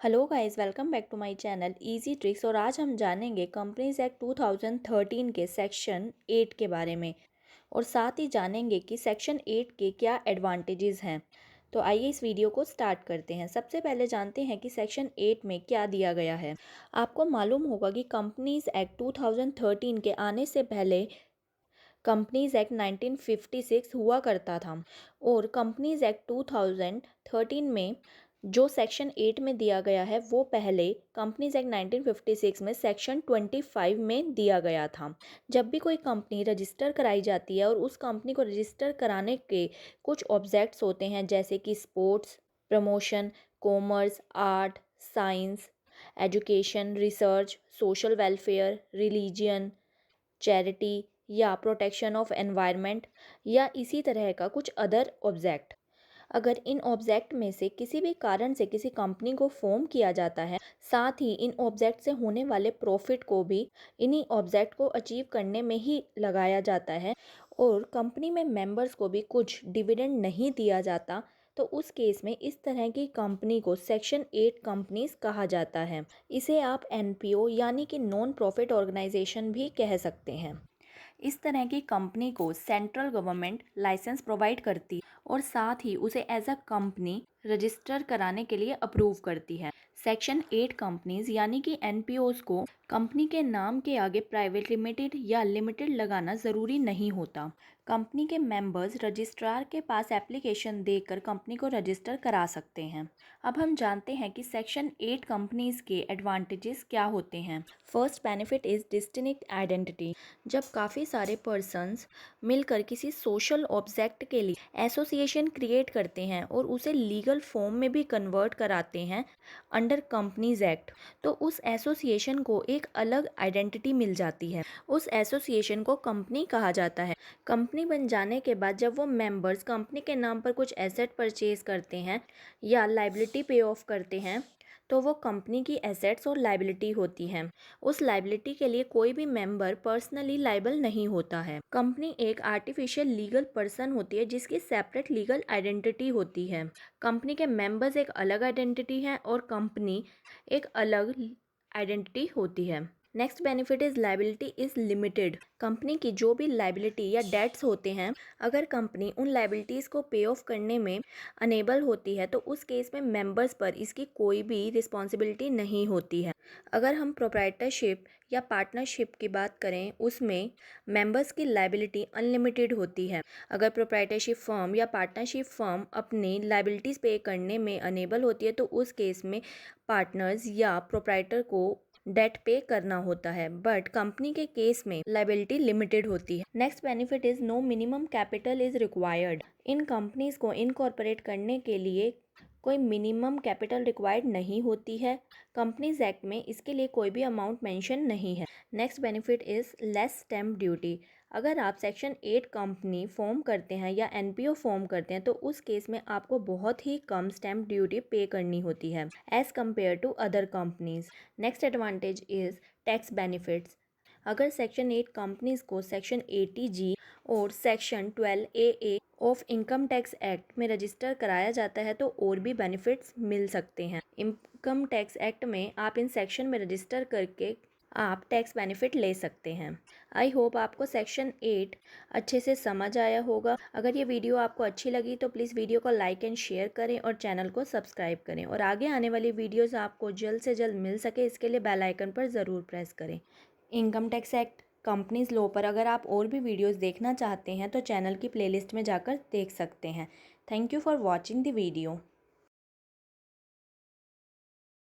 Hello guys, welcome back to my channel easy tricks. और आज हम जानेंगे कंपनीज एक्ट 2013 के सेक्शन 8 के बारे में और साथ ही जानेंगे कि सेक्शन 8 के क्या एडवांटेजेस हैं। तो आइए इस वीडियो को स्टार्ट करते हैं। सबसे पहले जानते हैं कि सेक्शन 8 में क्या दिया गया है। आपको मालूम होगा कि कंपनीज एक्ट 2013 के आने से पहले कंपनीज एक्ट 1956 हुआ करता था और कंपनीज एक्ट 2013 में जो सेक्शन 8 में दिया गया है वो पहले कंपनीज एक्ट 1956 में सेक्शन 25 में दिया गया था। जब भी कोई कंपनी रजिस्टर कराई जाती है और उस कंपनी को रजिस्टर कराने के कुछ ऑब्जेक्ट्स होते हैं, जैसे कि sports, promotion, commerce, art, science, education, research, social welfare, religion, charity या प्रोटेक्शन ऑफ एनवायरनमेंट या इसी तरह का कुछ अदर ऑब्जेक्ट। अगर इन ऑब्जेक्ट में से किसी भी कारण से किसी कंपनी को फॉर्म किया जाता है, साथ ही इन ऑब्जेक्ट से होने वाले प्रॉफिट को भी इन्हीं ऑब्जेक्ट को अचीव करने में ही लगाया जाता है और कंपनी में मेंबर्स को भी कुछ डिविडेंड नहीं दिया जाता, तो उस केस में इस तरह की कंपनी को सेक्शन 8 कंपनीज कहा जाता है। इसे आप एनपीओ यानी कि नॉन प्रॉफिट ऑर्गेनाइजेशन भी कह सकते हैं। इस तरह की कंपनी को सेंट्रल गवर्नमेंट लाइसेंस प्रोवाइड करती और साथ ही उसे एज अ कंपनी रजिस्टर कराने के लिए अप्रूव करती है। सेक्शन 8 कंपनीज यानी कि एनपीओज को कंपनी के नाम के आगे प्राइवेट लिमिटेड या लिमिटेड लगाना ज़रूरी नहीं होता। कंपनी के मेंबर्स रजिस्ट्रार के पास एप्लीकेशन देकर कंपनी को रजिस्टर करा सकते हैं। अब हम जानते हैं कि सेक्शन 8 कंपनीज के एडवांटेजेस क्या होते हैं। First benefit is distinct identity. जब काफ़ी सारे पर्सन्स मिलकर किसी सोशल ऑब्जेक्ट के लिए एसोसिएशन क्रिएट करते हैं और उसे लीगल फॉर्म में भी कन्वर्ट कराते हैं अंडर कंपनीज एक्ट, तो उस एसोसिएशन को एक अलग आइडेंटिटी मिल जाती है। उस एसोसिएशन को कंपनी कहा जाता है। कंपनी बन जाने के बाद जब वो मेंबर्स कंपनी के नाम पर कुछ एसेट परचेज करते हैं या लाइबिलिटी पे ऑफ करते हैं, तो वो कंपनी की एसेट्स और लाइबिलिटी होती हैं। उस लाइबिलिटी के लिए कोई भी मेंबर पर्सनली लाइबल नहीं होता है। कंपनी एक आर्टिफिशियल लीगल पर्सन होती है जिसकी सेपरेट लीगल आइडेंटिटी होती है। कंपनी के मेंबर्स एक अलग आइडेंटिटी है और कंपनी एक अलग आइडेंटिटी होती है। Next benefit is liability is limited. Company की जो भी लाइबिलिटी या डेट्स होते हैं, अगर कंपनी उन लाइबिलिटीज़ को पे ऑफ करने में अनेबल होती है तो उस केस में मेंबर्स पर इसकी कोई भी रिस्पॉन्सिबिलिटी नहीं होती है। अगर हम प्रोप्राइटरशिप या पार्टनरशिप की बात करें, उसमें मेंबर्स की लाइबिलिटी अनलिमिटेड होती है। अगर प्रोप्राइटरशिप फर्म या पार्टनरशिप फर्म अपनी लाइबिलिटीज़ पे करने में अनेबल होती है तो उस केस में पार्टनर्स या प्रोप्राइटर को डेट पे करना होता है, बट कंपनी के केस में लाइबिलिटी लिमिटेड होती है। Next benefit is no minimum capital is required. इन कंपनीज को इनकॉर्पोरेट करने के लिए कोई मिनिमम कैपिटल रिक्वायर्ड नहीं होती है। कंपनीज एक्ट में इसके लिए कोई भी अमाउंट मेंशन नहीं है। Next benefit is less stamp duty. अगर आप सेक्शन 8 कंपनी फॉर्म करते हैं या एनपीओ फॉर्म करते हैं तो उस केस में आपको बहुत ही कम स्टैम्प ड्यूटी पे करनी होती है as compare to other companies. Next advantage is tax benefits. अगर सेक्शन 8 कंपनीज को सेक्शन 80G और section 12AA of income tax act में रजिस्टर कराया जाता है तो और भी बेनिफिट्स मिल सकते हैं। इनकम टैक्स एक्ट में आप इन सेक्शन में रजिस्टर करके आप टैक्स बेनिफिट ले सकते हैं। आई होप आपको सेक्शन 8 अच्छे से समझ आया होगा। अगर ये वीडियो आपको अच्छी लगी तो प्लीज़ वीडियो को लाइक एंड शेयर करें और चैनल को सब्सक्राइब करें और आगे आने वाली वीडियोस आपको जल्द से जल्द मिल सके इसके लिए बेल आइकन पर ज़रूर प्रेस करें। Income tax act, companies law पर अगर आप और भी वीडियोस देखना चाहते हैं तो चैनल की प्लेलिस्ट में जाकर देख सकते हैं। Thank you for watching the video.